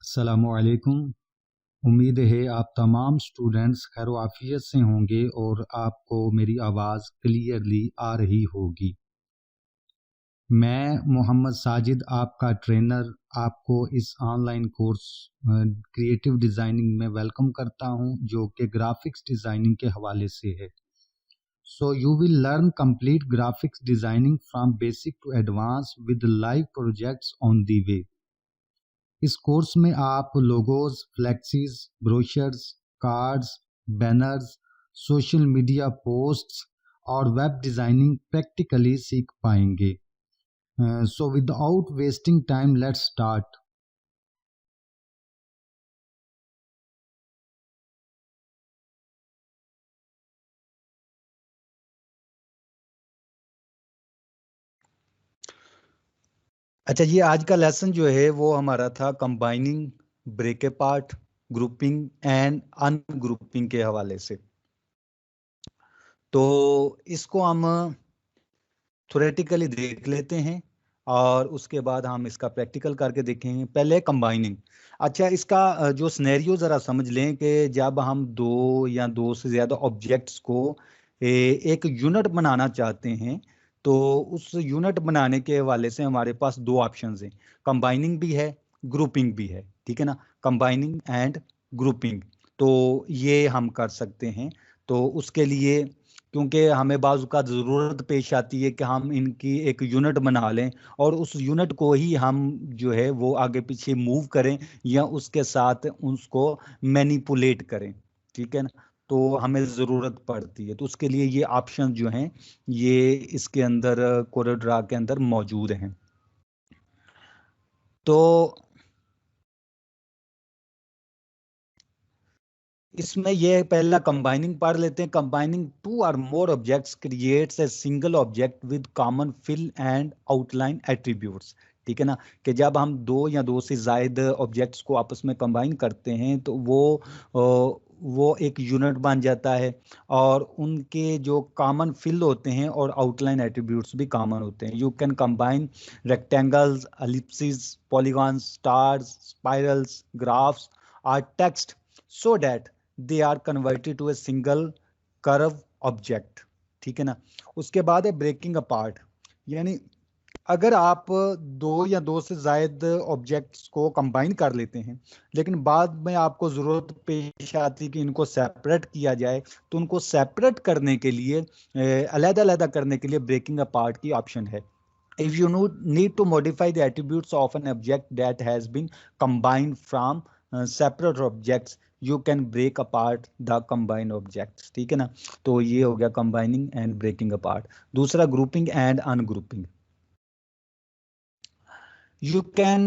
अस्सलामुअलैकुम। उम्मीद है आप तमाम स्टूडेंट्स खैर आफियत से होंगे और आपको मेरी आवाज़ क्लियरली आ रही होगी। मैं मोहम्मद साजिद आपका ट्रेनर आपको इस ऑनलाइन कोर्स क्रिएटिव डिज़ाइनिंग में वेलकम करता हूं, जो कि ग्राफिक्स डिज़ाइनिंग के हवाले से है। So you will learn complete graphics designing from basic to advance with live projects on the way. इस कोर्स में आप logos, flexes, brochures, cards, banners, social media posts और वेब डिज़ाइनिंग प्रैक्टिकली सीख पाएंगे। So without wasting time let's start. अच्छा, ये आज का लेसन जो है वो हमारा था combining, break apart, grouping and ungrouping के हवाले से। तो इसको हम थ्योरेटिकली देख लेते हैं और उसके बाद हम इसका प्रैक्टिकल करके देखेंगे। पहले कंबाइनिंग। अच्छा, इसका जो सिनेरियो ज़रा समझ लें कि जब हम दो या दो से ज़्यादा ऑब्जेक्ट्स को एक यूनिट बनाना चाहते हैं, तो उस यूनिट बनाने के हवाले से हमारे पास दो ऑप्शंस हैं, कंबाइनिंग भी है, ग्रुपिंग भी है। ठीक है ना, कंबाइनिंग एंड ग्रुपिंग। तो ये हम कर सकते हैं। तो उसके लिए क्योंकि हमें बाज़ का ज़रूरत पेश आती है कि हम इनकी एक यूनिट बना लें और उस यूनिट को ही हम जो है वो आगे पीछे मूव करें या उसके साथ उसको मैनिपुलेट करें। ठीक है ना, तो हमें ज़रूरत पड़ती है। तो उसके लिए ये ऑप्शन जो हैं ये इसके अंदर कोरोड्रा के अंदर मौजूद हैं। तो इसमें ये पहला कंबाइनिंग पढ़ लेते हैं। कंबाइनिंग टू और more objects creates a single object with common fill and outline attributes. ठीक है ना, कि जब हम दो या दो से ज्यादा ऑब्जेक्ट्स को आपस में कंबाइन करते हैं तो वो एक यूनिट बन जाता है और उनके जो कॉमन फिल होते हैं और आउटलाइन एट्रीब्यूट्स भी कॉमन होते हैं। You can combine rectangles, Ellipsis, polygons, stars, spirals, graphs और text so that they are converted to a single curve object। ठीक है ना, उसके बाद है ब्रेकिंग अपार्ट। यानी अगर आप दो या दो से ज्यादा ऑब्जेक्ट्स को कंबाइन कर लेते हैं लेकिन बाद में आपको जरूरत पेश आती है कि इनको सेपरेट किया जाए, तो उनको सेपरेट करने के लिए, अलग-अलग करने के लिए ब्रेकिंग अपार्ट की ऑप्शन है। If you need to modify the attributes of an object that has been combined from separate objects, you can break apart the combined objects। ठीक है ना, तो ये हो गया combining and breaking apart। दूसरा grouping and ungrouping। You can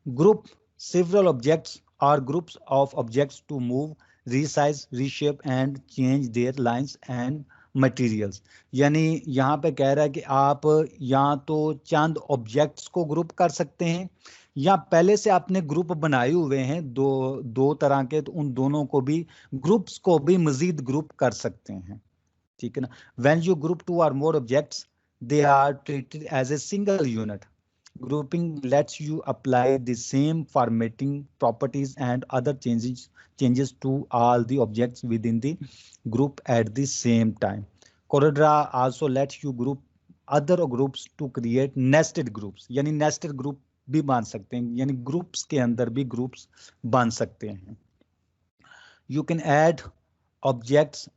group several objects or groups of objects to move, resize, reshape and change their lines and materials। यानी यहाँ पे कह रहा है कि आप या तो चंद ऑब्जेक्ट्स को ग्रुप कर सकते हैं या पहले से आपने ग्रुप बनाए हुए हैं दो दो तरह के, तो उन दोनों को भी, ग्रुप्स को भी मजीद ग्रुप कर सकते हैं। ठीक है ना, when you group two or more objects they are treated as a single unit। Grouping lets you apply the same formatting properties and other changes to all the objects within the group at the same time। Coreldraw also lets you group other groups to create nested groups। यानी nested group भी बन सकते हैं, यानी groups के अंदर भी groups बन सकते हैं। You can add objects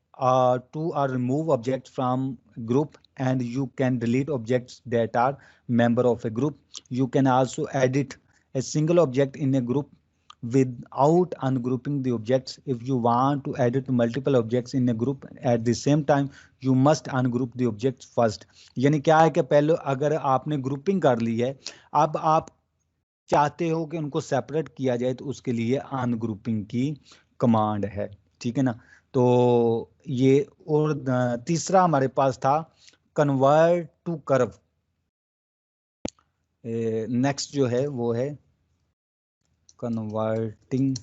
to or remove objects from group, and you can delete objects that are member of a group। You can also edit a single object in a group without ungrouping the objects। If you want to edit multiple objects in a group at the same time, you must ungroup the objects first। यानी क्या है कि पहले अगर आपने grouping कर ली है, अब आप चाहते हो कि उनको सेपरेट किया जाए, तो उसके लिए अनग्रुपिंग की कमांड है। ठीक है ना, तो ये, और तीसरा हमारे पास था कन्वर्ट टू कर्व। नेक्स्ट जो है वो है कन्वर्टिंग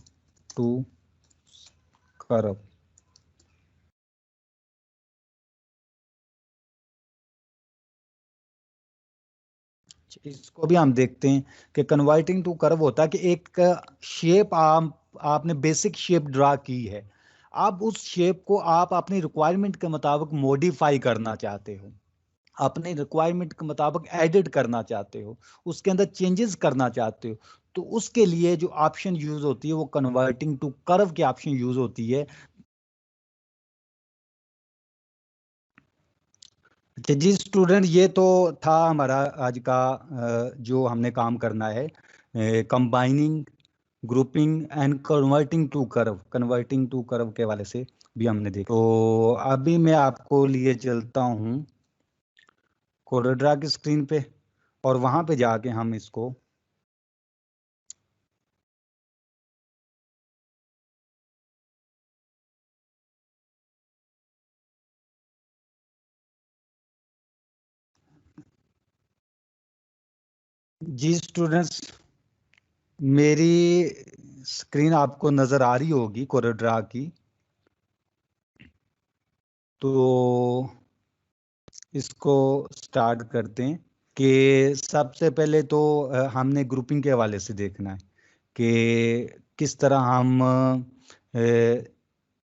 टू कर्व। इसको भी हम देखते हैं कि कन्वर्टिंग टू कर्व होता है कि एक शेप आपने बेसिक शेप ड्रा की है, आप उस शेप को आप अपनी रिक्वायरमेंट के मुताबिक मॉडिफाई करना चाहते हो, अपने रिक्वायरमेंट के मुताबिक एडिट करना चाहते हो, उसके अंदर चेंजेस करना चाहते हो, तो उसके लिए जो ऑप्शन यूज होती है वो कन्वर्टिंग टू कर्व की ऑप्शन यूज होती है। अच्छा जी स्टूडेंट, ये तो था हमारा आज का जो हमने काम करना है, combining, grouping and converting to curve के वाले से भी हमने देखा। तो अभी मैं आपको लिए चलता हूँ कोरोड्रा की स्क्रीन पे, और वहां पे जाके हम इसको जी स्टूडेंट्स, मेरी स्क्रीन आपको नजर आ रही होगी कोरोड्रा की। तो इसको स्टार्ट करते हैं कि सबसे पहले तो हमने ग्रुपिंग के हवाले से देखना है कि किस तरह हम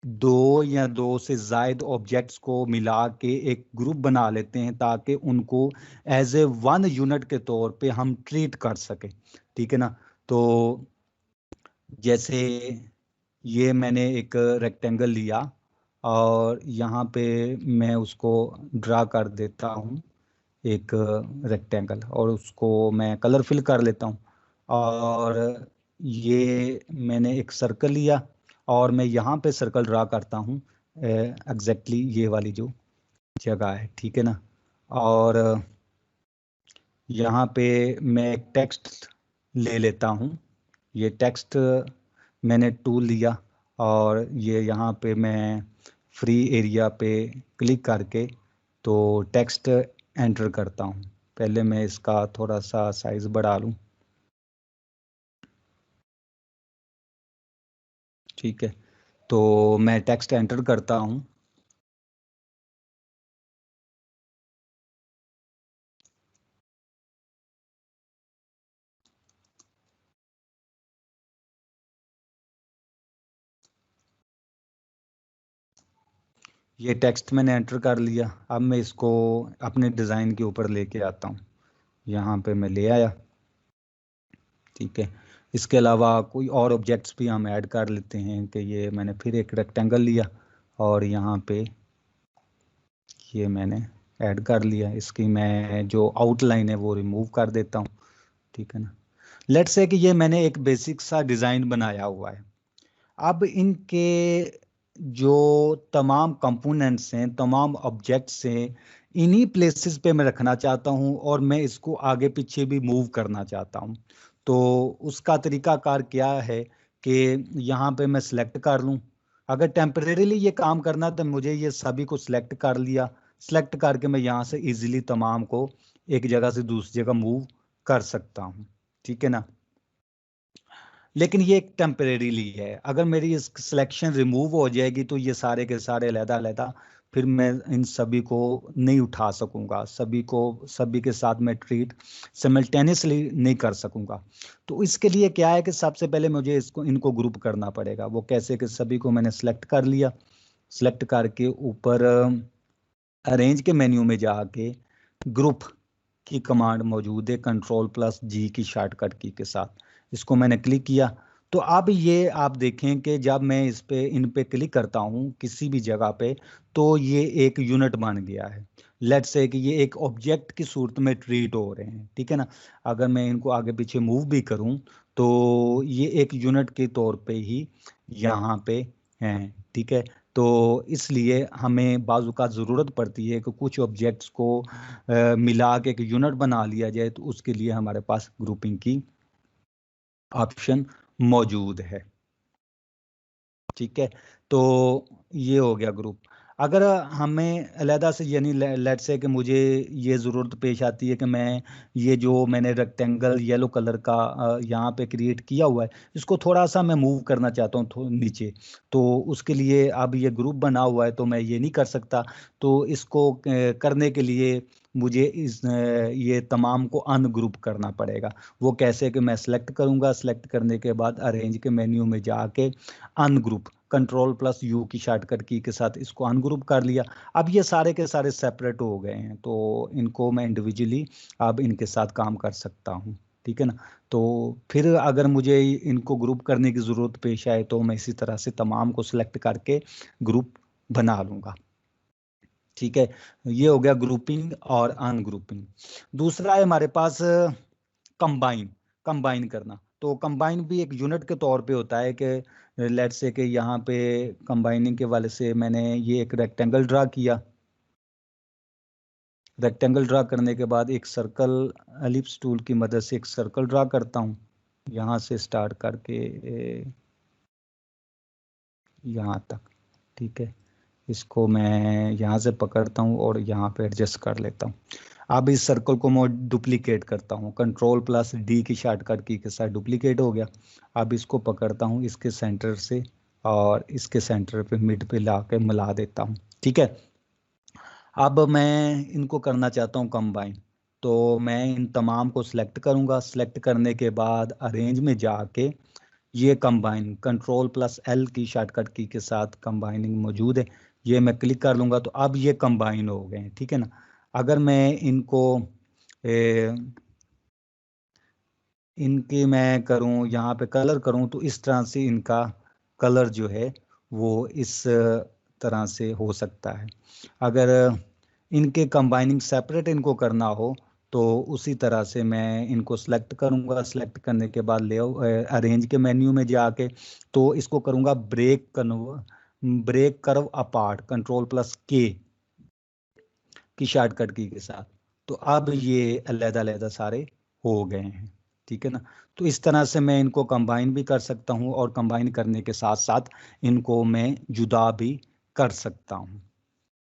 दो या दो से जायद ऑब्जेक्ट्स को मिला के एक ग्रुप बना लेते हैं ताकि उनको एज ए वन यूनिट के तौर पे हम ट्रीट कर सकें, ठीक है ना। तो जैसे ये मैंने एक रेक्टेंगल लिया और यहाँ पे मैं उसको ड्रा कर देता हूँ एक रेक्टेंगल, और उसको मैं कलर फिल कर लेता हूँ। और ये मैंने एक सर्कल लिया और मैं यहाँ पे सर्कल ड्रा करता हूँ एग्जैक्टली ये वाली जो जगह है, ठीक है ना। और यहाँ पे मैं एक टेक्स्ट ले लेता हूँ, ये टेक्स्ट मैंने टूल लिया और ये यहाँ पे मैं फ्री एरिया पे क्लिक करके तो टेक्स्ट एंटर करता हूँ। पहले मैं इसका थोड़ा सा साइज बढ़ा लूँ, ठीक है। तो मैं टेक्स्ट एंटर करता हूँ, ये टेक्स्ट मैंने एंटर कर लिया। अब मैं इसको अपने डिज़ाइन के ऊपर लेके आता हूँ, यहाँ पे मैं ले आया, ठीक है। इसके अलावा कोई और ऑब्जेक्ट्स भी हम ऐड कर लेते हैं कि ये मैंने फिर एक रेक्टेंगल लिया और यहाँ पे ये मैंने ऐड कर लिया, इसकी मैं जो आउटलाइन है वो रिमूव कर देता हूँ, ठीक है ना। लेट्स से कि ये मैंने एक बेसिक सा डिज़ाइन बनाया हुआ है। अब इनके जो तमाम कंपोनेंट्स हैं, तमाम ऑब्जेक्ट्स हैं, इन्हीं प्लेसेस पे मैं रखना चाहता हूँ और मैं इसको आगे पीछे भी मूव करना चाहता हूँ। तो उसका तरीकाकार क्या है कि यहाँ पे मैं सिलेक्ट कर लूँ। अगर टेम्परेरीली ये काम करना तो मुझे ये सभी को सिलेक्ट कर लिया, सिलेक्ट करके मैं यहाँ से इजीली तमाम को एक जगह से दूसरी जगह मूव कर सकता हूँ, ठीक है ना। लेकिन ये एक टेम्परेरीली है, अगर मेरी इस सिलेक्शन रिमूव हो जाएगी तो ये सारे के सारे अलहदा फिर मैं इन सभी को नहीं उठा सकूंगा, सभी के साथ मैं ट्रीट सिमल्टेनियसली नहीं कर सकूंगा। तो इसके लिए क्या है कि सबसे पहले मुझे इनको ग्रुप करना पड़ेगा। वो कैसे कि सभी को मैंने सेलेक्ट कर लिया, सेलेक्ट करके ऊपर अरेंज के मेन्यू में जाके ग्रुप की कमांड मौजूद है Ctrl+G की शॉर्टकट की के साथ, इसको मैंने क्लिक किया। तो अब ये आप देखें कि जब मैं इन पे क्लिक करता हूँ किसी भी जगह पे तो ये एक यूनिट बन गया है। लेट्स से कि ये एक ऑब्जेक्ट की सूरत में ट्रीट हो रहे हैं, ठीक है ना। अगर मैं इनको आगे पीछे मूव भी करूँ तो ये एक यूनिट के तौर पे ही यहाँ पे हैं, ठीक है। तो इसलिए हमें बाजू का ज़रूरत पड़ती है कि कुछ ऑब्जेक्ट्स को मिला के एक यूनिट बना लिया जाए, तो उसके लिए हमारे पास ग्रुपिंग की ऑप्शन मौजूद है, ठीक है। तो ये हो गया ग्रुप। अगर हमें अलहदा से यानी लेट से कि मुझे ये ज़रूरत पेश आती है कि मैं ये जो मैंने रेक्टेंगल येलो कलर का यहाँ पे क्रिएट किया हुआ है इसको थोड़ा सा मैं मूव करना चाहता हूँ नीचे, तो उसके लिए अब ये ग्रुप बना हुआ है तो मैं ये नहीं कर सकता। तो इसको करने के लिए मुझे ये तमाम को अनग्रुप करना पड़ेगा। वो कैसे कि मैं सेलेक्ट करूंगा, सेलेक्ट करने के बाद अरेंज के मेन्यू में जाके अनग्रुप, कंट्रोल+U की शॉर्टकट की के साथ इसको अनग्रुप कर लिया। अब ये सारे के सारे सेपरेट हो गए हैं, तो इनको मैं इंडिविजुअली अब इनके साथ काम कर सकता हूँ, ठीक है ना। तो फिर अगर मुझे इनको ग्रुप करने की ज़रूरत पेश आए तो मैं इसी तरह से तमाम को सिलेक्ट करके ग्रुप बना लूँगा, ठीक है। ये हो गया ग्रुपिंग और अनग्रुपिंग। दूसरा है हमारे पास कंबाइन, कंबाइन करना। तो कंबाइन भी एक यूनिट के तौर पे होता है कि लेट्स से कि यहाँ पे कंबाइनिंग के वाले से मैंने ये एक रेक्टेंगल ड्रा किया, रेक्टेंगल ड्रा करने के बाद एक सर्कल, एलिप्स टूल की मदद से एक सर्कल ड्रा करता हूँ, यहाँ से स्टार्ट करके यहाँ तक, ठीक है। इसको मैं यहाँ से पकड़ता हूँ और यहाँ पे एडजस्ट कर लेता हूँ। अब इस सर्कल को मैं डुप्लीकेट करता हूँ, कंट्रोल+D की शॉर्टकट की के साथ डुप्लीकेट हो गया। अब इसको पकड़ता हूँ इसके सेंटर से और इसके सेंटर पे मिड पे ला के मिला देता हूँ, ठीक है। अब मैं इनको करना चाहता हूँ कंबाइन, तो मैं इन तमाम को सिलेक्ट करूँगा। सिलेक्ट करने के बाद अरेंज में जाके ये कंबाइन, कंट्रोल+L की शॉर्टकट की के साथ कंबाइनिंग मौजूद है, ये मैं क्लिक कर लूँगा तो अब ये कंबाइन हो गए हैं, ठीक है ना। अगर मैं इनको इनकी मैं करूँ यहाँ पे कलर करूँ तो इस तरह से इनका कलर जो है वो इस तरह से हो सकता है। अगर इनके कंबाइनिंग सेपरेट इनको करना हो तो उसी तरह से मैं इनको सेलेक्ट करूंगा। सेलेक्ट करने के बाद ले अरेंज के मेन्यू में जाके तो इसको करूंगा ब्रेक कर्व अपार्ट, कंट्रोल+K की शॉर्टकट की के साथ। तो अब ये अलग-अलग सारे हो गए हैं, ठीक है ना। तो इस तरह से मैं इनको कंबाइन भी कर सकता हूँ और कंबाइन करने के साथ साथ इनको मैं जुदा भी कर सकता हूँ,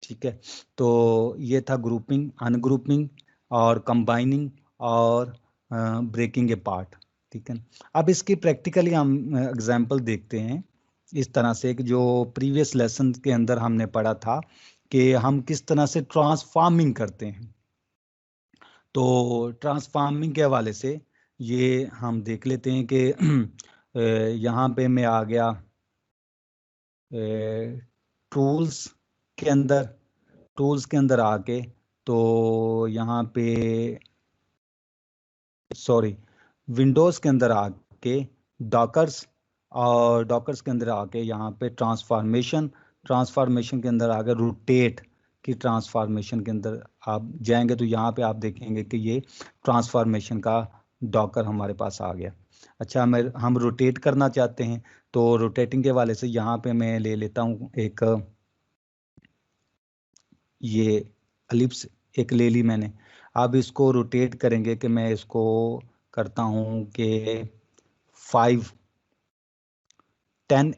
ठीक है। तो ये था ग्रुपिंग, अनग्रुपिंग और कंबाइनिंग और ब्रेकिंग ए पार्ट, ठीक है। अब इसकी प्रैक्टिकली हम एग्जांपल देखते हैं इस तरह से कि जो प्रीवियस लेसन के अंदर हमने पढ़ा था कि हम किस तरह से ट्रांसफार्मिंग करते हैं। तो ट्रांसफार्मिंग के हवाले से ये हम देख लेते हैं कि यहाँ पे मैं आ गया टूल्स के अंदर, टूल्स के अंदर आके तो यहाँ पे सॉरी विंडोज़ के अंदर आके डॉकर्स, और डॉकर्स के अंदर आके यहाँ पे ट्रांसफॉर्मेशन, ट्रांसफॉर्मेशन के अंदर आके रोटेट की ट्रांसफॉर्मेशन के अंदर आप जाएंगे तो यहाँ पे आप देखेंगे कि ये ट्रांसफॉर्मेशन का डॉकर हमारे पास आ गया। अच्छा, हम रोटेट करना चाहते हैं तो रोटेटिंग के वाले से यहाँ पे मैं ले लेता हूँ एक ये एलिप्स एक ले ली मैंने। अब इसको रोटेट करेंगे कि मैं इसको करता हूँ कि 10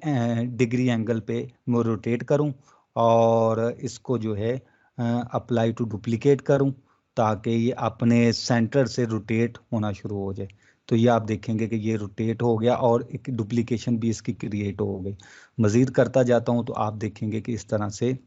डिग्री एंगल पे मैं रोटेट करूँ और इसको जो है अप्लाई टू डुप्लीकेट करूँ ताकि ये अपने सेंटर से रोटेट होना शुरू हो जाए। तो ये आप देखेंगे कि ये रोटेट हो गया और एक डुप्लीकेशन भी इसकी क्रिएट हो गई। मज़ीद करता जाता हूँ तो आप देखेंगे कि इस तरह से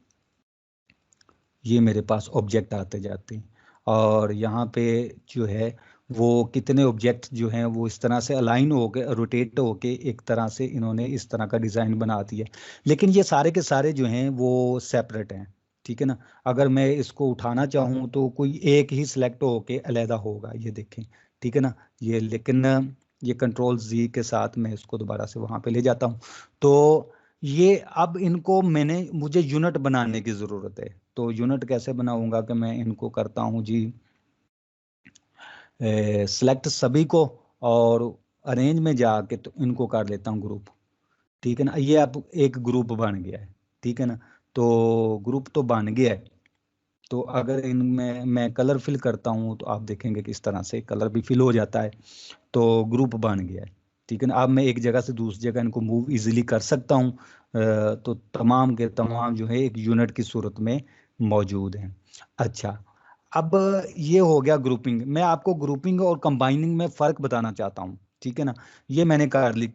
ये मेरे पास ऑब्जेक्ट आते जाते हैं और यहाँ पे जो है वो कितने ऑब्जेक्ट जो हैं वो इस तरह से अलाइन हो के रोटेट हो के एक तरह से इन्होंने इस तरह का डिज़ाइन बना दिया। लेकिन ये सारे के सारे जो हैं वो सेपरेट हैं, ठीक है ना। अगर मैं इसको उठाना चाहूँ तो कोई एक ही सिलेक्ट हो के अलहदा होगा, ये देखें, ठीक है ना। ये लेकिन ये कंट्रोल-Z के साथ मैं इसको दोबारा से वहाँ पे ले जाता हूँ। तो ये अब इनको मुझे यूनिट बनाने की ज़रूरत है। तो यूनिट कैसे बनाऊंगा कि मैं इनको करता हूँ जी सेलेक्ट सभी को और अरेंज में जाके तो इनको कर लेता हूँ ग्रुप, ठीक है ना। ये अब एक ग्रुप बन गया है, ठीक है ना। तो ग्रुप तो बन गया है। तो अगर इनमें मैं कलर फिल करता हूँ तो आप देखेंगे कि इस तरह से कलर भी फिल हो जाता है, तो ग्रुप बन गया है, ठीक है ना। अब मैं एक जगह से दूसरी जगह इनको मूव इजीली कर सकता हूँ। तो तमाम के तमाम जो है एक यूनिट की सूरत में मौजूद हैं। अच्छा, अब ये हो गया ग्रुपिंग। मैं आपको ग्रुपिंग और कंबाइनिंग में फ़र्क बताना चाहता हूँ, ठीक है ना। ये मैंने कर ली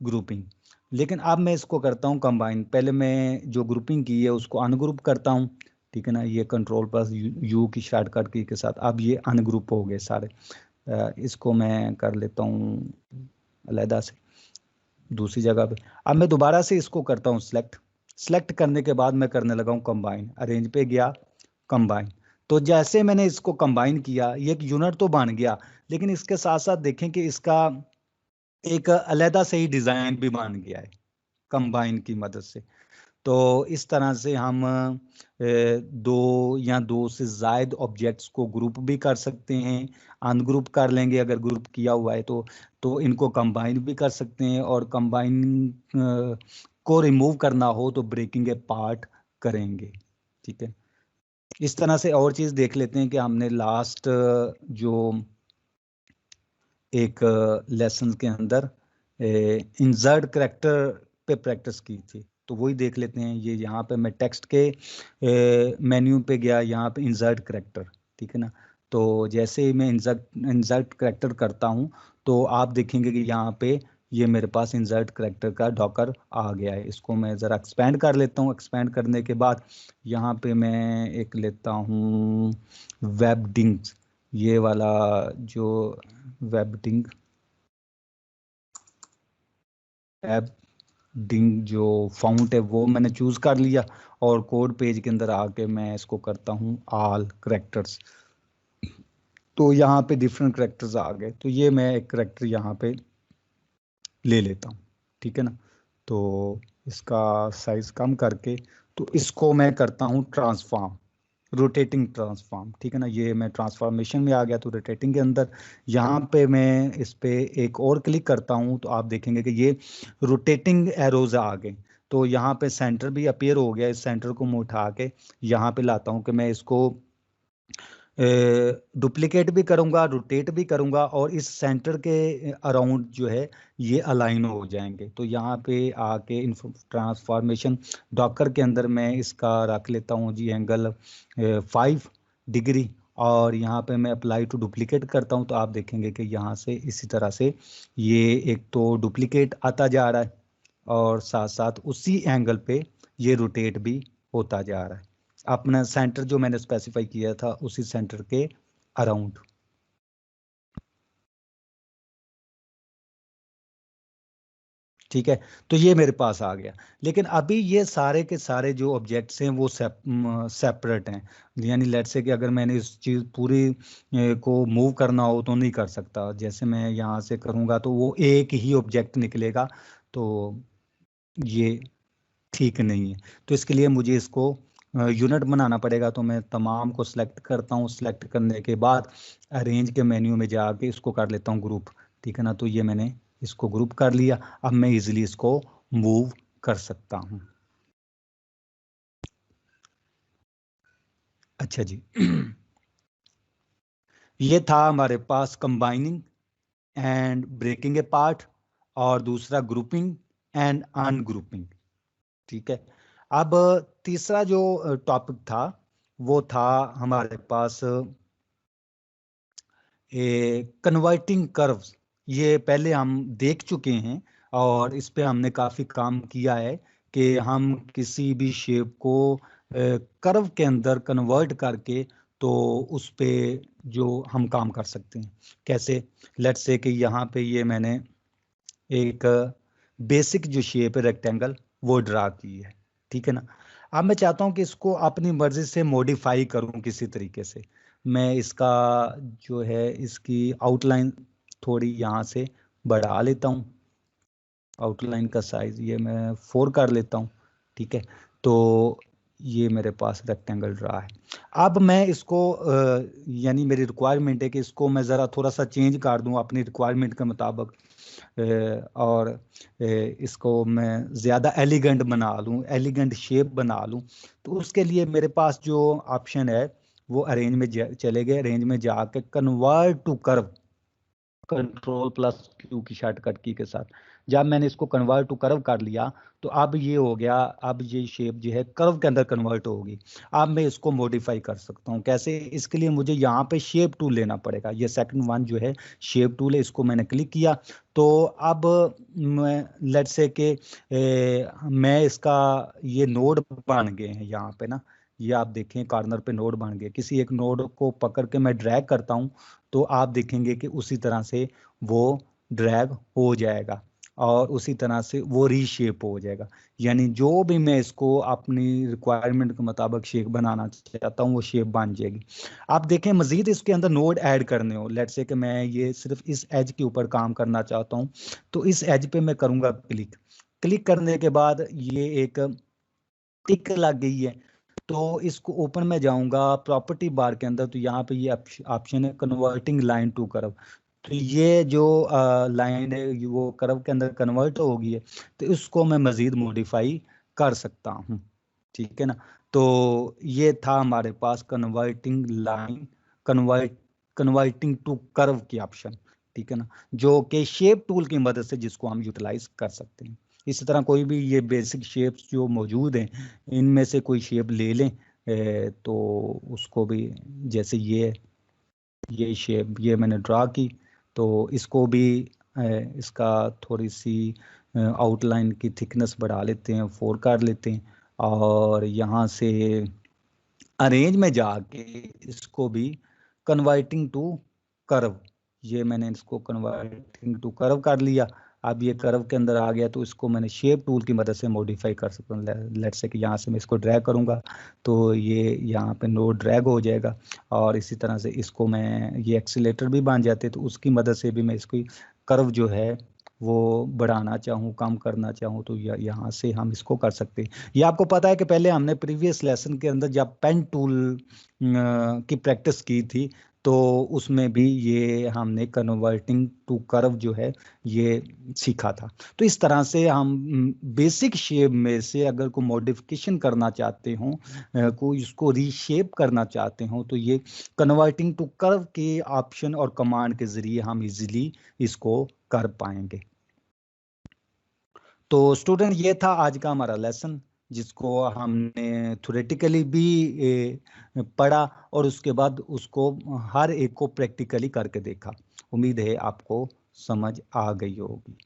ग्रुपिंग, लेकिन अब मैं इसको करता हूँ कंबाइन। पहले मैं जो ग्रुपिंग की है उसको अनग्रुप करता हूँ, ठीक है ना। ये कंट्रोल प्लस यू की शॉर्टकट की के साथ अब ये अनग्रुप हो गए सारे। इसको मैं कर लेता हूँ अलहदा से दूसरी जगह पे। अब मैं दोबारा से इसको करता हूँ सिलेक्ट। सिलेक्ट करने के बाद मैं करने लगा हूँ कंबाइन, अरेंज पे गया, कंबाइन। तो जैसे मैंने इसको कंबाइन किया ये एक यूनिट तो बन गया, लेकिन इसके साथ साथ देखें कि इसका एक अलहदा से ही डिज़ाइन भी बन गया है कंबाइन की मदद से। तो इस तरह से हम दो या दो से ज़ायद ऑब्जेक्ट्स को ग्रुप भी कर सकते हैं, अनग्रुप कर लेंगे अगर ग्रुप किया हुआ है तो इनको कंबाइन भी कर सकते हैं, और कंबाइन को रिमूव करना हो तो ब्रेकिंग ए पार्ट करेंगे। ठीक है, इस तरह से और चीज़ देख लेते हैं कि हमने लास्ट जो एक लेसन के अंदर इंसर्ट करैक्टर पे प्रैक्टिस की थी, तो वही देख लेते हैं। ये यहाँ पे मैं टेक्स्ट के मेन्यू पे गया, यहाँ पे इंसर्ट करैक्टर, ठीक है ना। तो जैसे ही मैं इंसर्ट करैक्टर करता हूँ तो आप देखेंगे कि यहाँ पे ये मेरे पास इंसर्ट करैक्टर का डॉकर आ गया है। इसको मैं ज़रा एक्सपेंड कर लेता हूँ। एक्सपेंड करने के बाद यहाँ पे मैं एक लेता हूँ वेबडिंग्स, ये वाला जो वेबडिंग एबडिंग जो फाउंट है वो मैंने चूज कर लिया, और कोड पेज के अंदर आके मैं इसको करता हूँ ऑल करेक्टर्स। तो यहाँ पे डिफरेंट करेक्टर्स आ गए, तो ये मैं एक करेक्टर यहाँ पे ले लेता हूँ, ठीक है ना। तो इसका साइज कम करके तो इसको मैं करता हूँ ट्रांसफॉर्म, रोटेटिंग ट्रांसफॉर्म, ठीक है ना। ये मैं ट्रांसफॉर्मेशन में आ गया, तो रोटेटिंग के अंदर यहाँ पे मैं इस पे एक और क्लिक करता हूँ तो आप देखेंगे कि ये रोटेटिंग एरोज आ गए। तो यहाँ पे सेंटर भी अपीयर हो गया। इस सेंटर को मैं उठा के यहाँ पे लाता हूँ कि मैं इसको डुप्लीकेट भी करूंगा, रोटेट भी करूंगा, और इस सेंटर के अराउंड जो है ये अलाइन हो जाएंगे। तो यहाँ पे आके ट्रांसफॉर्मेशन डॉकर के अंदर मैं इसका रख लेता हूँ जी एंगल 5 डिग्री, और यहाँ पे मैं अप्लाई टू डुप्लीकेट करता हूँ तो आप देखेंगे कि यहाँ से इसी तरह से ये एक तो डुप्लीकेट आता जा रहा है, और साथ साथ उसी एंगल पे ये रोटेट भी होता जा रहा है अपना सेंटर जो मैंने स्पेसिफाई किया था उसी सेंटर के अराउंड। ठीक है, तो ये मेरे पास आ गया। लेकिन अभी ये सारे के सारे जो ऑब्जेक्ट्स हैं वो सेपरेट हैं। यानी लेट्स से कि अगर मैंने इस चीज़ पूरी को मूव करना हो तो नहीं कर सकता। जैसे मैं यहाँ से करूँगा तो वो एक ही ऑब्जेक्ट निकलेगा, तो ये ठीक नहीं है। तो इसके लिए मुझे इसको यूनिट बनाना पड़ेगा। तो मैं तमाम को सिलेक्ट करता हूँ। सिलेक्ट करने के बाद अरेंज के मेन्यू में जाके इसको कर लेता हूँ ग्रुप, ठीक है ना। तो ये मैंने इसको ग्रुप कर लिया। अब मैं इजीली इसको मूव कर सकता हूँ। अच्छा जी ये था हमारे पास combining and breaking apart, और दूसरा ग्रुपिंग एंड अनग्रुपिंग, ठीक है। अब तीसरा जो टॉपिक था वो था हमारे पास कन्वर्टिंग कर्व्स। ये पहले हम देख चुके हैं और इस पे हमने काफ़ी काम किया है कि हम किसी भी शेप को कर्व के अंदर कन्वर्ट करके तो उस पे जो हम काम कर सकते हैं। कैसे? लेट्स से कि यहाँ पे ये मैंने एक बेसिक जो शेप है रेक्टेंगल वो ड्रा की है, ठीक है ना। अब मैं चाहता हूँ कि इसको अपनी मर्जी से मॉडिफाई करूँ किसी तरीके से। मैं इसका जो है इसकी आउटलाइन थोड़ी यहाँ से बढ़ा लेता हूँ। आउटलाइन का साइज ये मैं 4 कर लेता हूँ, ठीक है। तो ये मेरे पास रेक्टेंगल रहा है। अब मैं इसको यानी मेरी रिक्वायरमेंट है कि इसको मैं ज़रा थोड़ा सा चेंज कर दूँ अपनी रिक्वायरमेंट के मुताबिक, और इसको मैं ज़्यादा एलिगेंट बना लूँ, एलिगेंट शेप बना लूँ। तो उसके लिए मेरे पास जो ऑप्शन है वो अरेंज में चले गए। अरेंज में जाके convert to curve, control plus Q की शॉर्टकट की के साथ जब मैंने इसको कन्वर्ट टू कर्व कर लिया तो अब ये हो गया। अब ये शेप जो है कर्व के अंदर कन्वर्ट होगी। अब मैं इसको मॉडिफाई कर सकता हूँ। कैसे? इसके लिए मुझे यहाँ पे शेप टूल लेना पड़ेगा। ये सेकंड वन जो है शेप टूल है, इसको मैंने क्लिक किया। तो अब मैं लेट्स से कि मैं इसका ये नोड बन गए हैं यहाँ पे ना, ये आप देखें कॉर्नर पे नोड बन गए। किसी एक नोड को पकड़ के मैं ड्रैग करता हूँ तो आप देखेंगे कि उसी तरह से वो ड्रैग हो जाएगा और उसी तरह से वो रीशेप हो जाएगा। यानी जो भी मैं इसको अपनी रिक्वायरमेंट के मुताबिक शेप बनाना चाहता हूँ वो शेप बन जाएगी। आप देखें मजीद इसके अंदर नोड ऐड करने हो, लेट्स से कि मैं ये सिर्फ इस एज के ऊपर काम करना चाहता हूँ, तो इस एज पे मैं करूँगा क्लिक। क्लिक करने के बाद ये एक टिक लग गई है, तो इसको ओपन में जाऊंगा प्रॉपर्टी बार के अंदर, तो यहाँ पे ये ऑप्शन है कन्वर्टिंग लाइन टू कर्व। तो ये जो लाइन है वो कर्व के अंदर कन्वर्ट होगी है, तो इसको मैं मजीद मॉडिफाई कर सकता हूँ। ठीक है ना, तो ये था हमारे पास converting line, converting to curve की ऑप्शन। ठीक है ना, जो कि शेप टूल की मदद से जिसको हम यूटिलाइज कर सकते हैं। इसी तरह कोई भी ये बेसिक शेप्स जो मौजूद हैं इनमें से कोई शेप ले लें तो उसको भी, जैसे ये शेप ये मैंने ड्रा की, तो इसको भी इसका थोड़ी सी आउटलाइन की थिकनेस बढ़ा लेते हैं, 4 कर लेते हैं, और यहाँ से अरेंज में जाके इसको भी कन्वर्टिंग टू कर्व, ये मैंने इसको कन्वर्टिंग टू कर्व कर लिया। अब ये कर्व के अंदर आ गया, तो इसको मैंने शेप टूल की मदद से मॉडिफाई कर सकता हूँ। लेट्स से कि यहाँ से मैं इसको ड्रैग करूँगा तो ये यहाँ पे नोड ड्रैग हो जाएगा, और इसी तरह से इसको मैं, ये एक्सीलेटर भी बन जाते तो उसकी मदद से भी मैं इसकी कर्व जो है वो बढ़ाना चाहूँ, कम करना चाहूँ, तो यहाँ से हम इसको कर सकते हैं। ये आपको पता है कि पहले हमने प्रीवियस लेसन के अंदर जब पेन टूल की प्रैक्टिस की थी तो उसमें भी ये हमने कन्वर्टिंग टू कर्व जो है ये सीखा था। तो इस तरह से हम बेसिक शेप में से अगर कोई मॉडिफिकेशन करना चाहते हो, कोई इसको रीशेप करना चाहते हो, तो ये कन्वर्टिंग टू कर्व के ऑप्शन और कमांड के जरिए हम इजीली इसको कर पाएंगे। तो स्टूडेंट ये था आज का हमारा लेसन, जिसको हमने थ्योरेटिकली भी पढ़ा और उसके बाद उसको हर एक को प्रैक्टिकली करके देखा। उम्मीद है आपको समझ आ गई होगी।